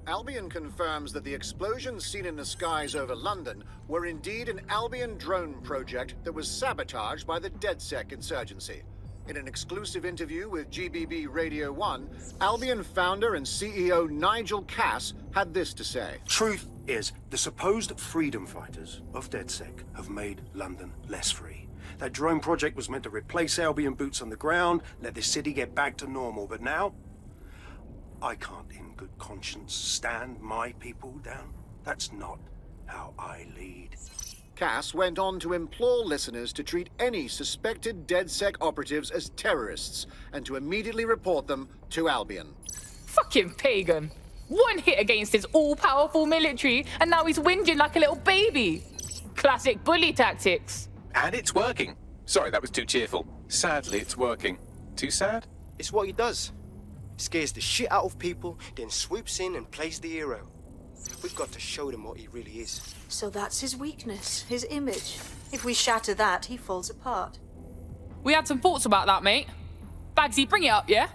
Albion confirms that the explosions seen in the skies over London were indeed an Albion drone project that was sabotaged by the DedSec insurgency. In an exclusive interview with GBB Radio 1, Albion founder and CEO Nigel had this to say. Truth is, the supposed freedom fighters of DedSec have made London less free. That drone project was meant to replace Albion boots on the ground, let the city get back to normal, but now I can't in good conscience stand my people down. That's not how I lead. Cass went on to implore listeners to treat any suspected DedSec operatives as terrorists and to immediately report them to Albion. Fucking pagan. One hit against his all-powerful military and now he's whinging like a little baby. Classic bully tactics. And it's working. Sorry, that was too cheerful. Sadly, it's working. Too sad? It's what he does. Scares the shit out of people, then swoops in and plays the hero. We've got to show them what he really is. So that's his weakness, his image. If we shatter that, he falls apart. We had some thoughts about that, mate. Bagsy, bring it up, yeah?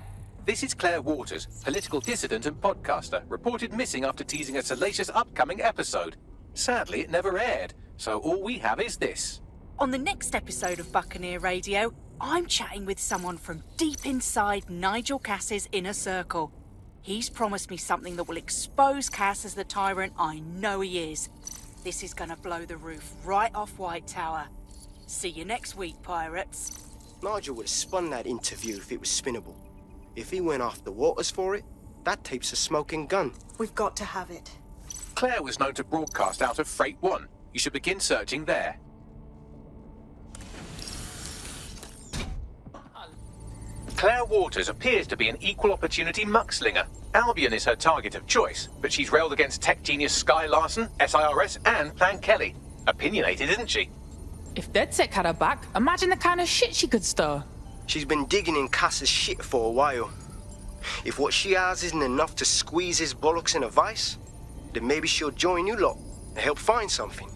This is Claire Waters, political dissident and podcaster, reported missing after teasing a salacious upcoming episode. Sadly, it never aired, so all we have is this. On the next episode of Buccaneer Radio, I'm chatting with someone from deep inside Nigel Cass's inner circle. He's promised me something that will expose Cass as the tyrant I know he is. This is gonna blow the roof right off White Tower. See you next week, pirates. Nigel would have spun that interview if it was spinnable. If he went after Waters for it, that tape's a smoking gun. We've got to have it. Claire was known to broadcast out of Freight 1. You should begin searching there. Claire Waters appears to be an equal opportunity muckslinger. Albion is her target of choice, but she's railed against tech genius Sky Larson, SIRS, and Plan Kelly. Opinionated, isn't she? If DedSec had her back, imagine the kind of shit she could stir. She's been digging in Cass's shit for a while. If what she has isn't enough to squeeze his bollocks in a vice, then maybe she'll join you lot and help find something.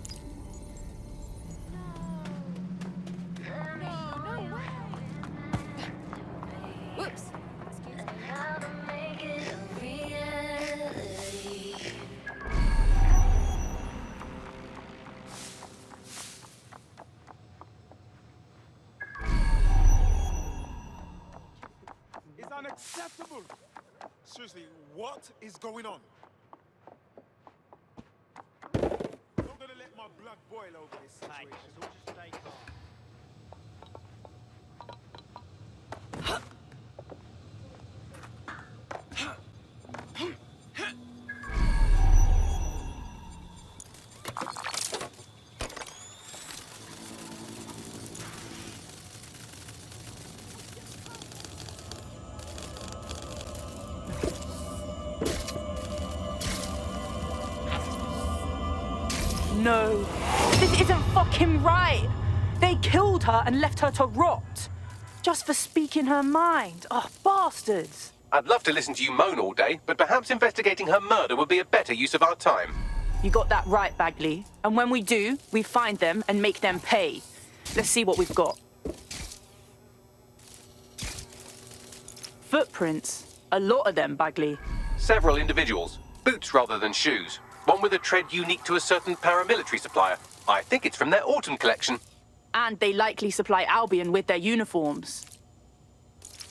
Unacceptable! Seriously, what is going on? I'm not gonna let my blood boil over this situation. Just stay calm. No, this isn't fucking right. They killed her and left her to rot. Just for speaking her mind. Oh, bastards. I'd love to listen to you moan all day, but perhaps investigating her murder would be a better use of our time. You got that right, Bagley. And when we do, we find them and make them pay. Let's see what we've got. Footprints. A lot of them, Bagley. Several individuals. Boots rather than shoes. One with a tread unique to a certain paramilitary supplier. I think it's from their autumn collection. And they likely supply Albion with their uniforms.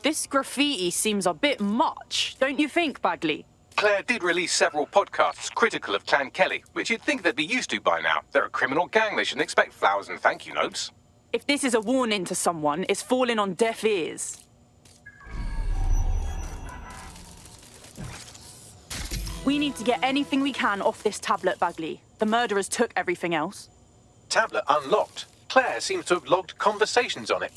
This graffiti seems a bit much, don't you think, Bagley? Claire did release several podcasts critical of Clan Kelly, which you'd think they'd be used to by now. They're a criminal gang, they shouldn't expect flowers and thank you notes. If this is a warning to someone, it's falling on deaf ears. We need to get anything we can off this tablet, Bagley. The murderers took everything else. Tablet unlocked. Claire seems to have logged conversations on it.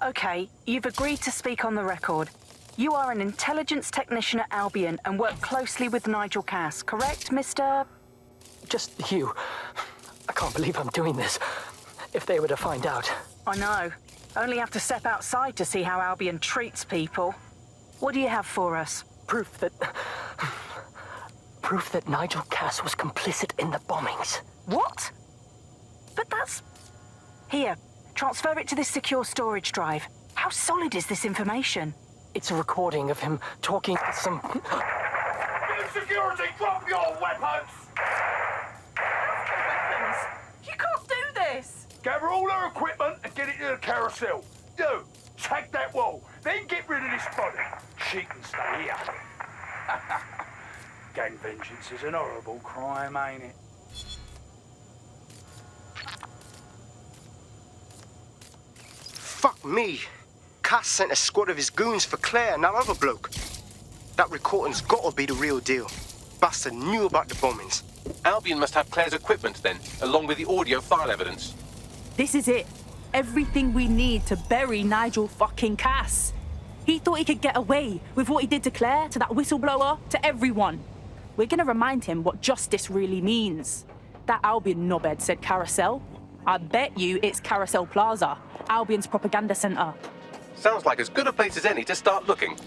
Okay, you've agreed to speak on the record. You are an intelligence technician at Albion and work closely with Nigel Cass, correct, Mr...? Just you. I can't believe I'm doing this. If they were to find out. I know. Only have to step outside to see how Albion treats people. What do you have for us? Proof that Nigel Cass was complicit in the bombings. What? But that's... Here, Transfer it to this secure storage drive. How solid is this information? It's a recording of him talking to some... Security, drop your weapons! You can't do this! Gather all her equipment and get it to the carousel. You, take that wall, then get rid of this body. She can stay here. Gang vengeance is an horrible crime, ain't it? Fuck me. Cass sent a squad of his goons for Claire and that other bloke. That recording's gotta be the real deal. Bastard knew about the bombings. Albion must have Claire's equipment then, along with the audio file evidence. This is it. Everything we need to bury Nigel fucking Cass. He thought he could get away with what he did to Claire, to that whistleblower, to everyone. We're gonna remind him what justice really means. That Albion knobhead said Carousel. I bet you it's Carousel Plaza, Albion's propaganda center. Sounds like as good a place as any to start looking.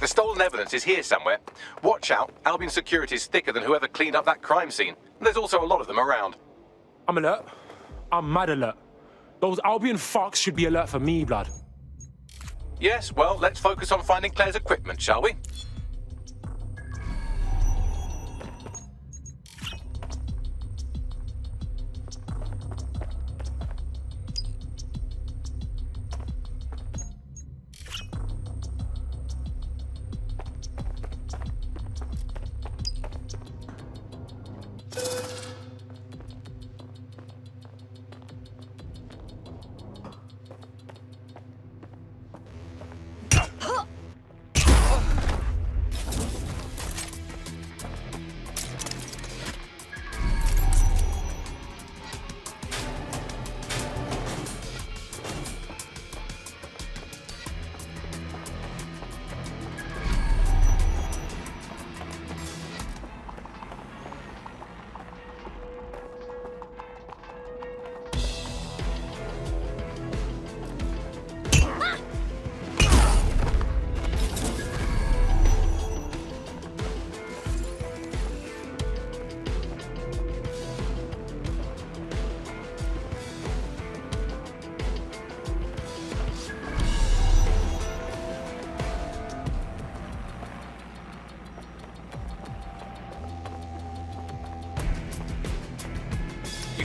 The stolen evidence is here somewhere. Watch out, Albion security is thicker than whoever cleaned up that crime scene. There's also a lot of them around. I'm alert. I'm mad alert. Those Albion fucks should be alert for me, blood. Yes, well, let's focus on finding Claire's equipment, shall we?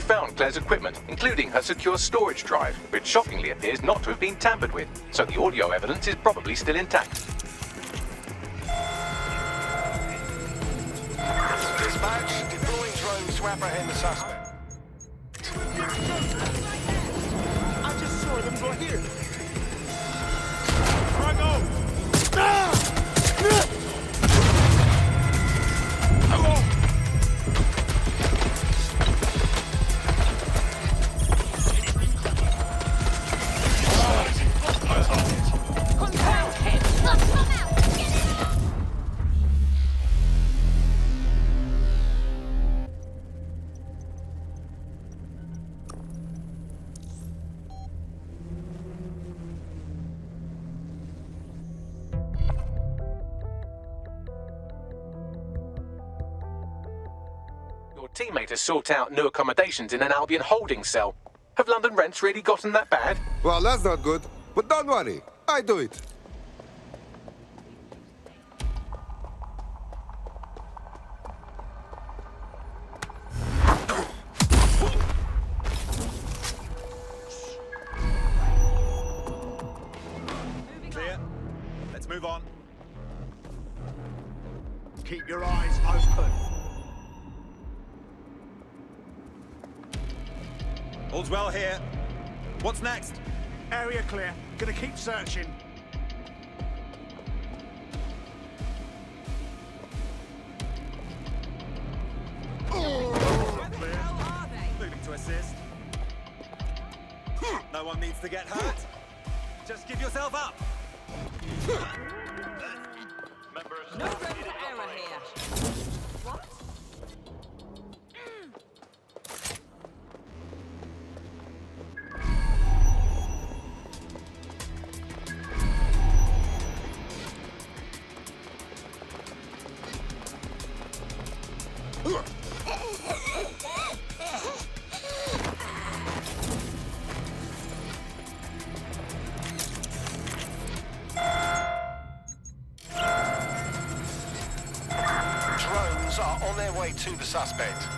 Found Claire's equipment, including her secure storage drive, which shockingly appears not to have been tampered with, so the audio evidence is probably still intact. Dispatch, deploying drones to apprehend the suspect. I just saw them go here. Drago! Teammate has sought out new accommodations in an Albion holding cell. Have London rents really gotten that bad? Well, that's not good. But don't worry, I do it. Clear. Let's move on. Keep your eyes open. All's well here. What's next? Area clear. Gonna keep searching. Clear. Moving to assist. No one needs to get hurt. Just give yourself up. No room for error here. What? on their way to the suspect.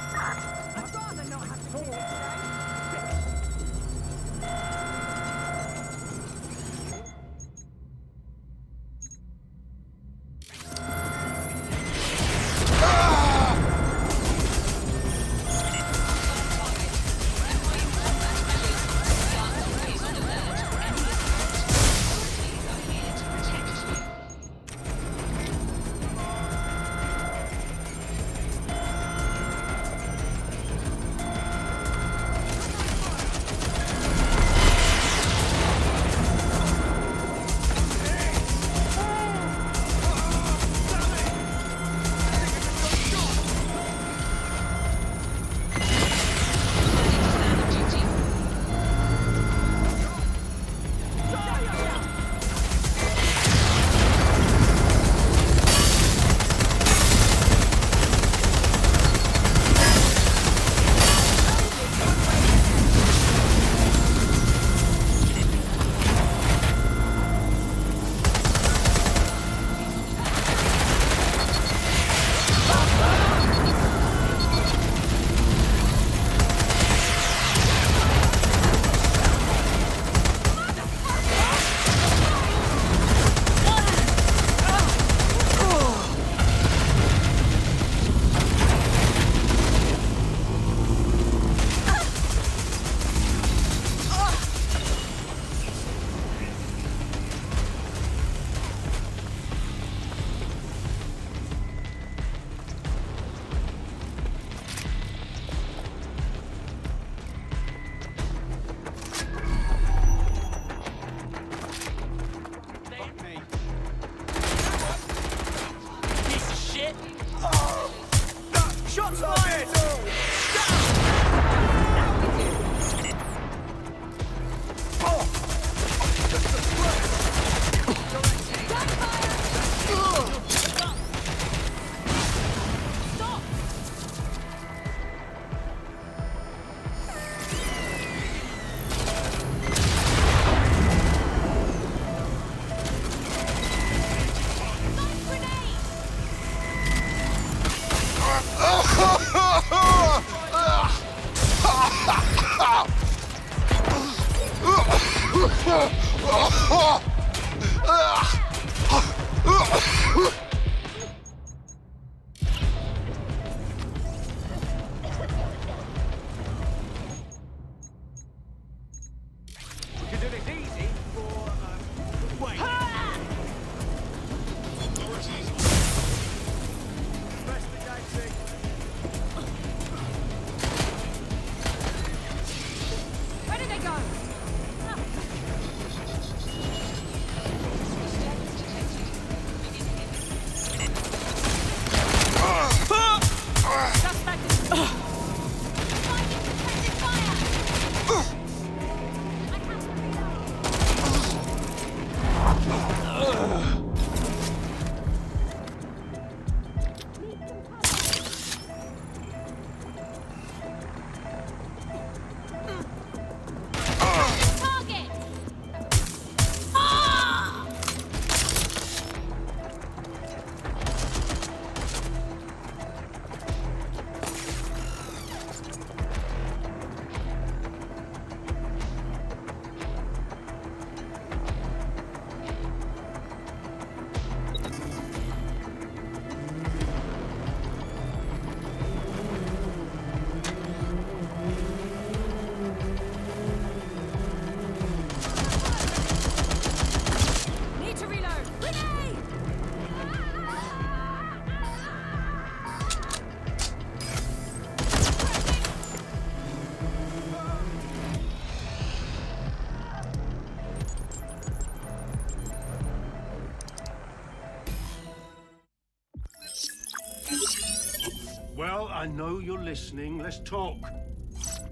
Well, I know you're listening. Let's talk.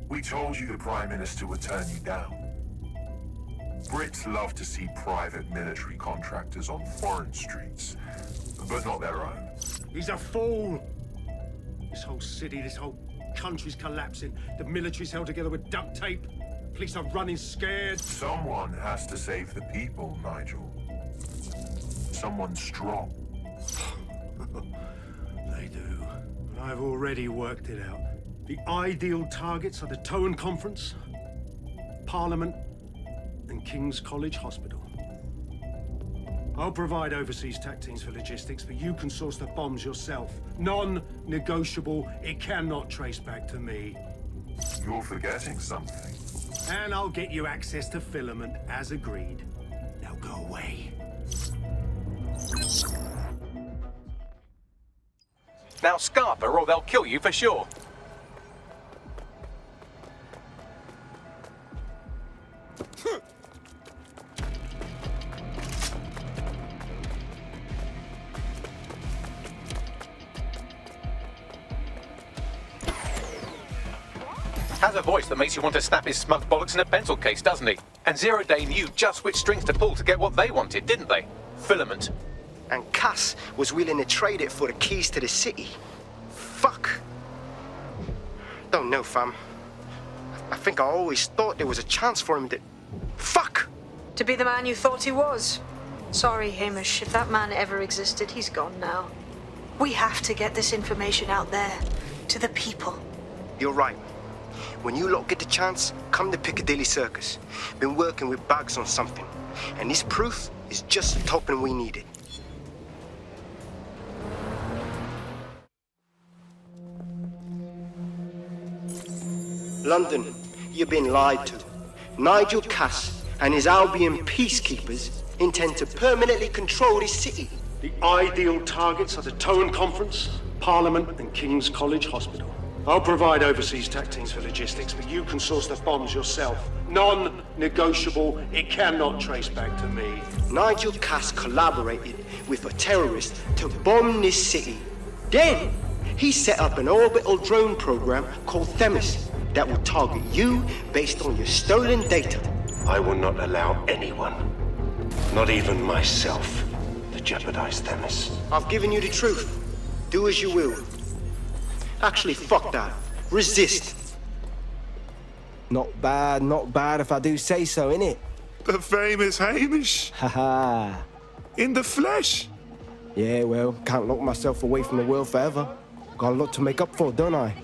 We told you the Prime Minister would turn you down. Brits love to see private military contractors on foreign streets, but not their own. He's a fool! This whole city, this whole country's collapsing. The military's held together with duct tape. Police are running scared. Someone has to save the people, Nigel. Someone strong. They do. I've already worked it out. The ideal targets are the Towan Conference, Parliament, and King's College Hospital. I'll provide overseas tech teams for logistics, but you can source the bombs yourself. Non-negotiable. It cannot trace back to me. You're forgetting something. And I'll get you access to filament, as agreed. Now go away. Now scarper or they'll kill you for sure. Has a voice that makes you want to snap his smug bollocks in a pencil case, doesn't he? And Zero Day knew just which strings to pull to get what they wanted, didn't they? Filament. And Cass was willing to trade it for the keys to the city. Fuck. Don't know, fam. I think I always thought there was a chance for him to... Fuck! To be the man you thought he was. Sorry, Hamish. If that man ever existed, he's gone now. We have to get this information out there, to the people. You're right. When you lot get the chance, come to Piccadilly Circus. Been working with Bags on something. And this proof is just the token we needed. London, you've been lied to. Nigel Cass and his Albion peacekeepers intend to permanently control this city. The ideal targets are the Towan Conference, Parliament, and King's College Hospital. I'll provide overseas tech teams for logistics, but you can source the bombs yourself. Non-negotiable. It cannot trace back to me. Nigel Cass collaborated with a terrorist to bomb this city. Then, he set up an orbital drone program called THEMIS that will target you based on your stolen data. I will not allow anyone, not even myself, to jeopardize THEMIS. I've given you the truth. Do as you will. Actually, fuck that. Resist. Not bad if I do say so, innit? The famous Hamish. Haha. In the flesh. Yeah, well, can't lock myself away from the world forever. Got a lot to make up for, don't I?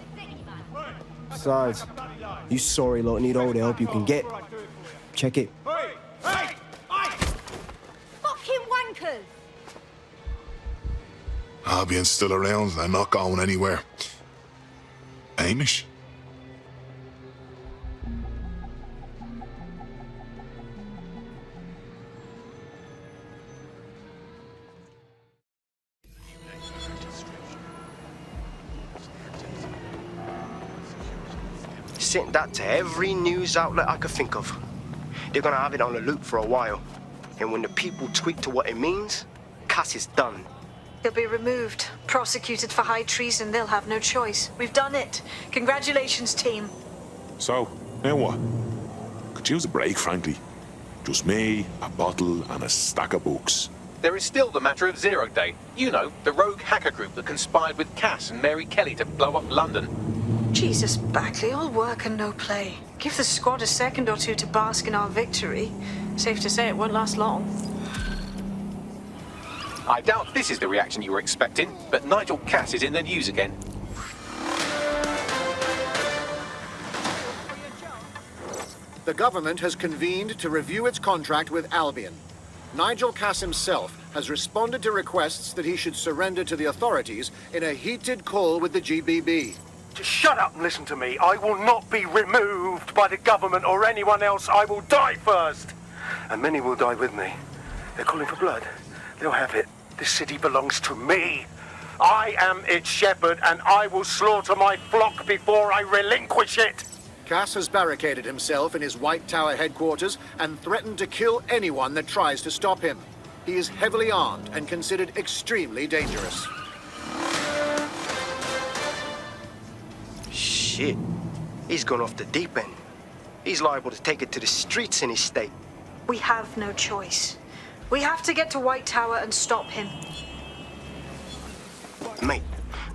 Besides, you sorry lot need all the help you can get. Check it. Fucking wankers! Albion's still around. I'm not going anywhere. Hamish? Sent that to every news outlet I could think of. They're gonna have it on a loop for a while. And when the people tweak to what it means, Cass is done. He'll be removed, prosecuted for high treason. They'll have no choice. We've done it. Congratulations, team. So, now what? Could use a break, frankly. Just me, a bottle, and a stack of books. There is still the matter of Zero Day. You know, the rogue hacker group that conspired with Cass and Mary Kelly to blow up London. Jesus, Backley, all work and no play. Give the squad a second or two to bask in our victory. Safe to say it won't last long. I doubt this is the reaction you were expecting, but Nigel Cass is in the news again. The government has convened to review its contract with Albion. Nigel Cass himself has responded to requests that he should surrender to the authorities in a heated call with the GBB. Just shut up and listen to me. I will not be removed by the government or anyone else. I will die first. And many will die with me. They're calling for blood. They'll have it. This city belongs to me. I am its shepherd, and I will slaughter my flock before I relinquish it. Cass has barricaded himself in his White Tower headquarters and threatened to kill anyone that tries to stop him. He is heavily armed and considered extremely dangerous. Shit. He's gone off the deep end. He's liable to take it to the streets in his state. We have no choice. We have to get to White Tower and stop him. Mate,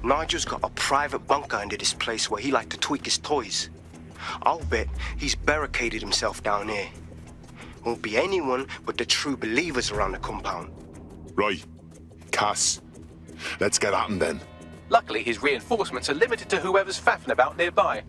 Nigel's got a private bunker under this place where he liked to tweak his toys. I'll bet he's barricaded himself down here. Won't be anyone but the true believers around the compound. Right. Cass. Let's get at him then. Luckily, his reinforcements are limited to whoever's faffing about nearby.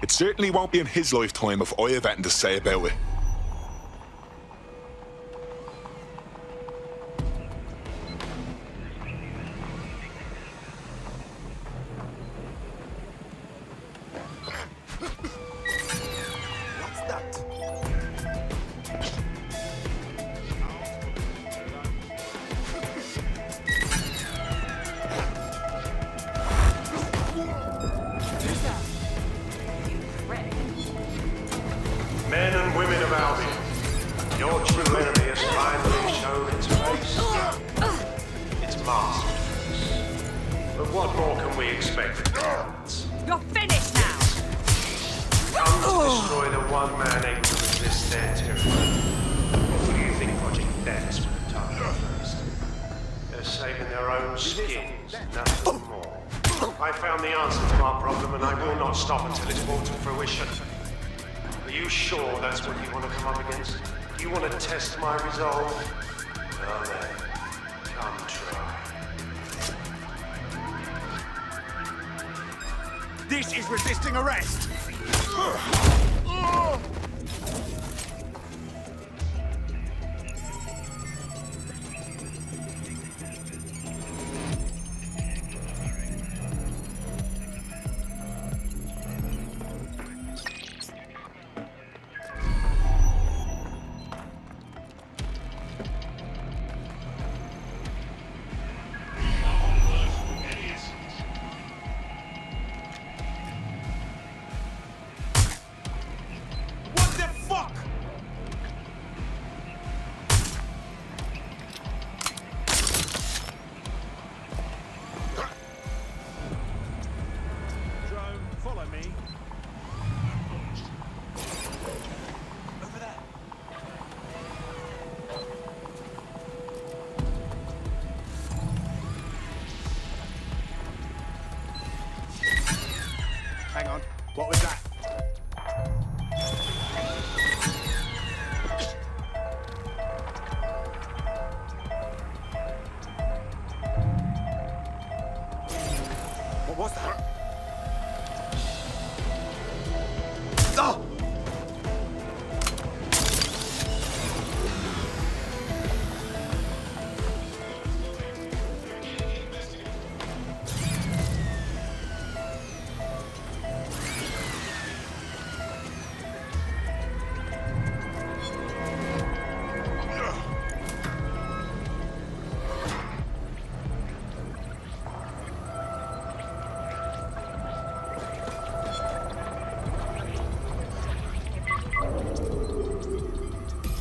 It certainly won't be in his lifetime if I have anything to say about it. Men and women of Albion, your true enemy has finally shown its face. It's masterpiece. But what more can we expect from gods? You're finished now! Come to destroy the one man able to resist their tyranny. Or do you think Project Death will target first? They're saving their own skins, nothing more. I found the answer to our problem, and I will not stop until it's brought to fruition. Are you sure that's what you want to come up against? Do you want to test my resolve? Well then, come try. This is resisting arrest! Hang on, what was that? What was that? Oh!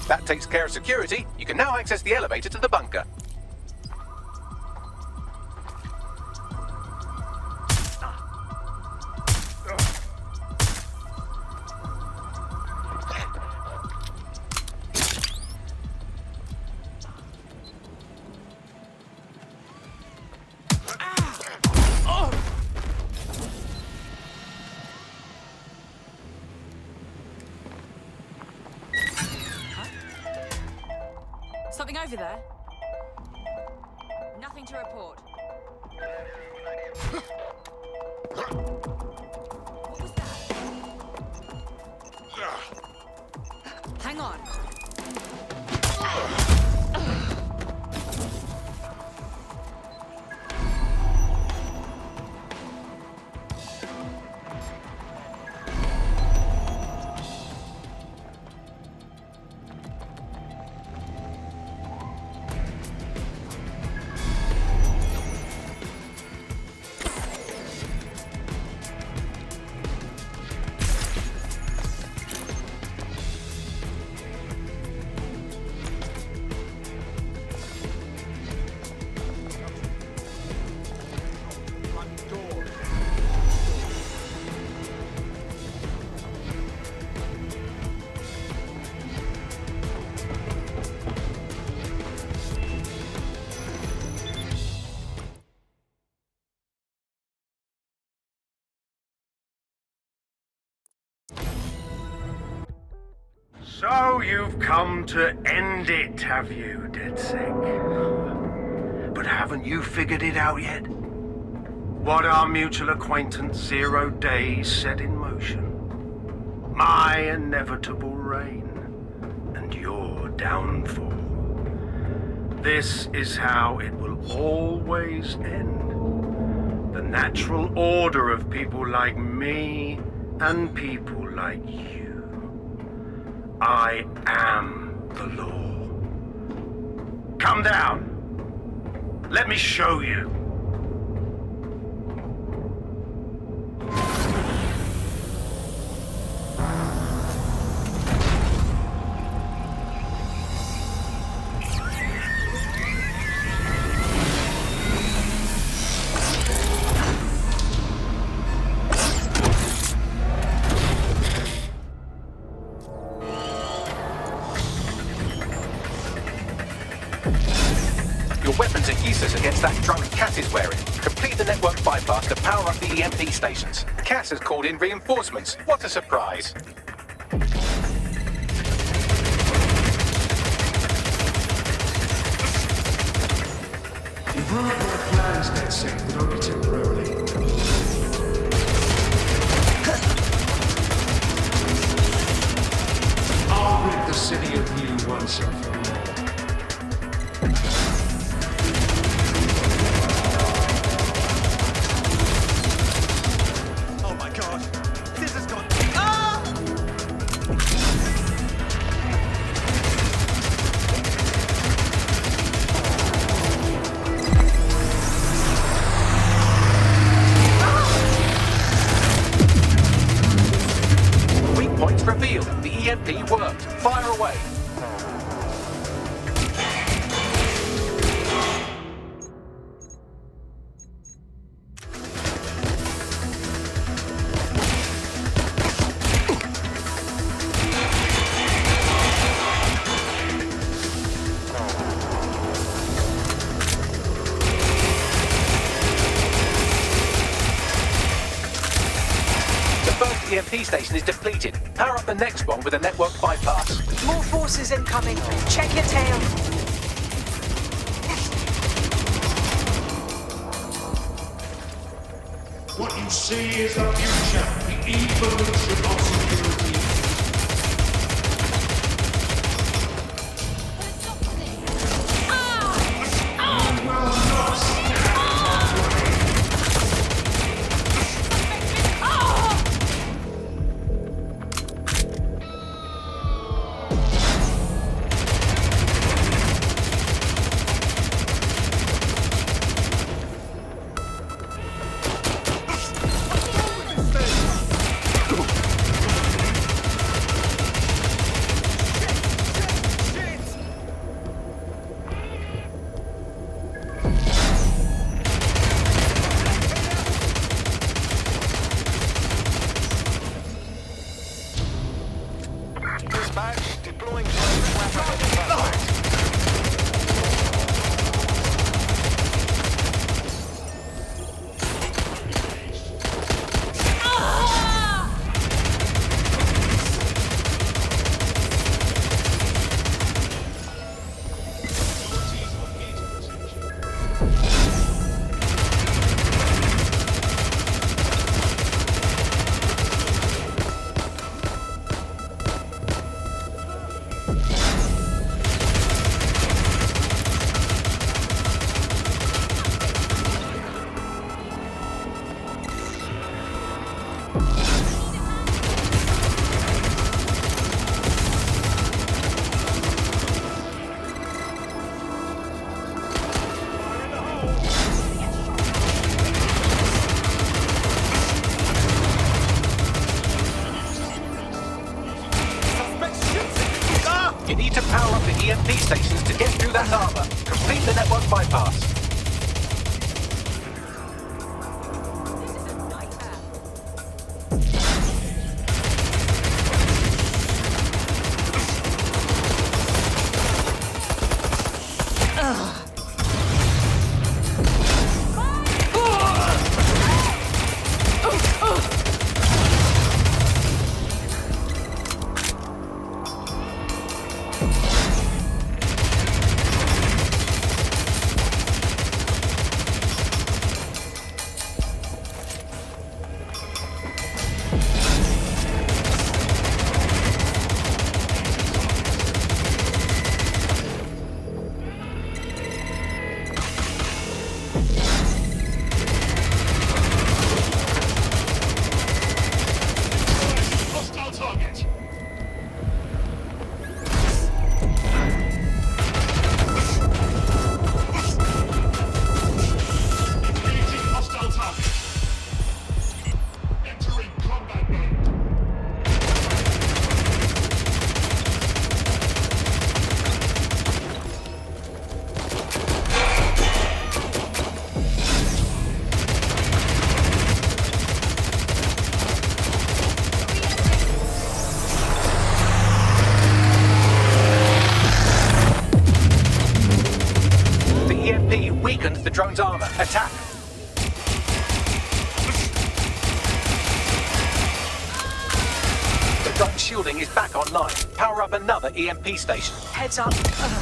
That takes care of security. You can now access the elevator to the bunker. Something over there? Nothing to report. What was that? Hang on. So you've come to end it, have you, DedSec? But haven't you figured it out yet? What our mutual acquaintance 0 Days set in motion? My inevitable reign and your downfall. This is how it will always end. The natural order of people like me and people like you. I am the law. Come down. Let me show you. Your weapons are useless against that drone Cass is wearing. Complete the network bypass to power up the EMP stations. Cass has called in reinforcements. What a surprise. You've ruined my plans, DedSec, but only temporarily. I'll rid the city of you once and for all. Points revealed. The EMP worked. Fire away. EMP station is depleted. Power up the next one with a network bypass. More forces incoming. Check your tail. What you see is the future, the evolution of security. You will not stand in my way. You need to power up the EMP stations to get through that armor. Complete the network bypass. Attack! The drone shielding is back online. Power up another EMP station. Heads up.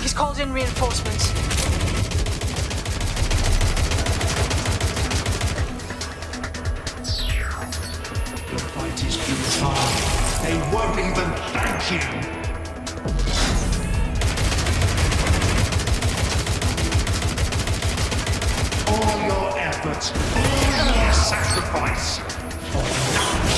He's called in reinforcements. The fight is too far. They won't even thank you. All your efforts, all your sacrifice, for nothing.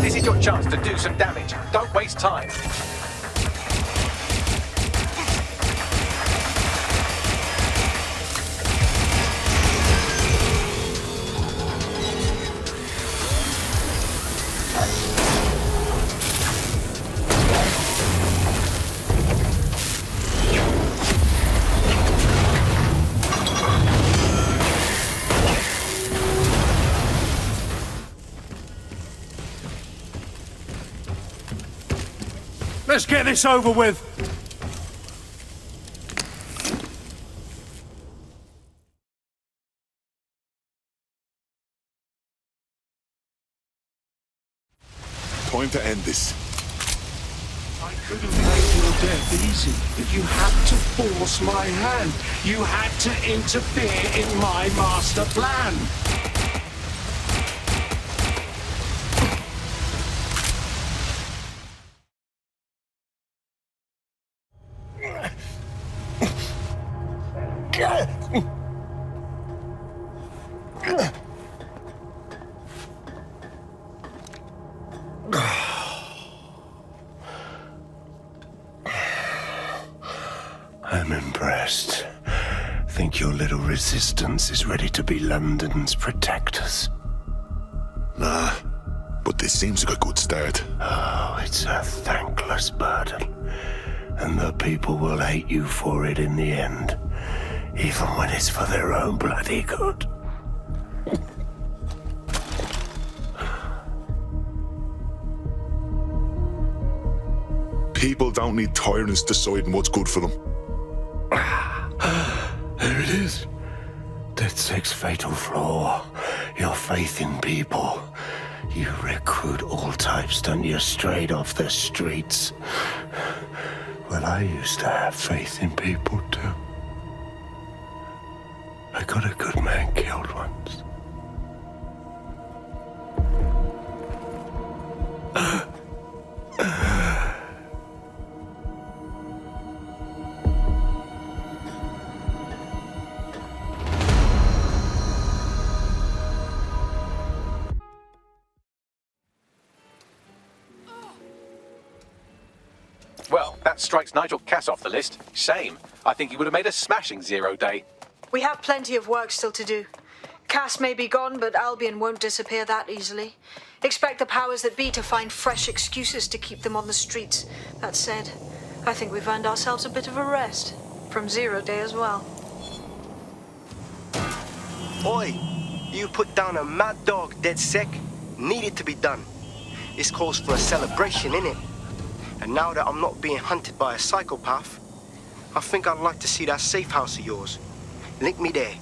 This is your chance to do some damage. Don't waste time. Let's get this over with. Time to end this. I could have made your death easy, but you had to force my hand. You had to interfere in my master plan. I'm impressed. Think your little resistance is ready to be London's protectors? Nah, but this seems like a good start. Oh, it's a thankless burden. And the people will hate you for it in the end. Even when it's for their own bloody good. People don't need tyrants deciding what's good for them. There it is. DedSec's fatal flaw. Your faith in people. You recruit all types, don't you, straight off the streets. Well, I used to have faith in people, too. I got a good man killed once. Well, that strikes Nigel Cass off the list. Shame. I think he would have made a smashing 0 day. We have plenty of work still to do. Cass may be gone, but Albion won't disappear that easily. Expect the powers that be to find fresh excuses to keep them on the streets. That said, I think we've earned ourselves a bit of a rest. From Zero Day as well. Oi, you put down a mad dog, DedSec. Needed to be done. This calls for a celebration, innit? And now that I'm not being hunted by a psychopath, I think I'd like to see that safe house of yours. Link me there.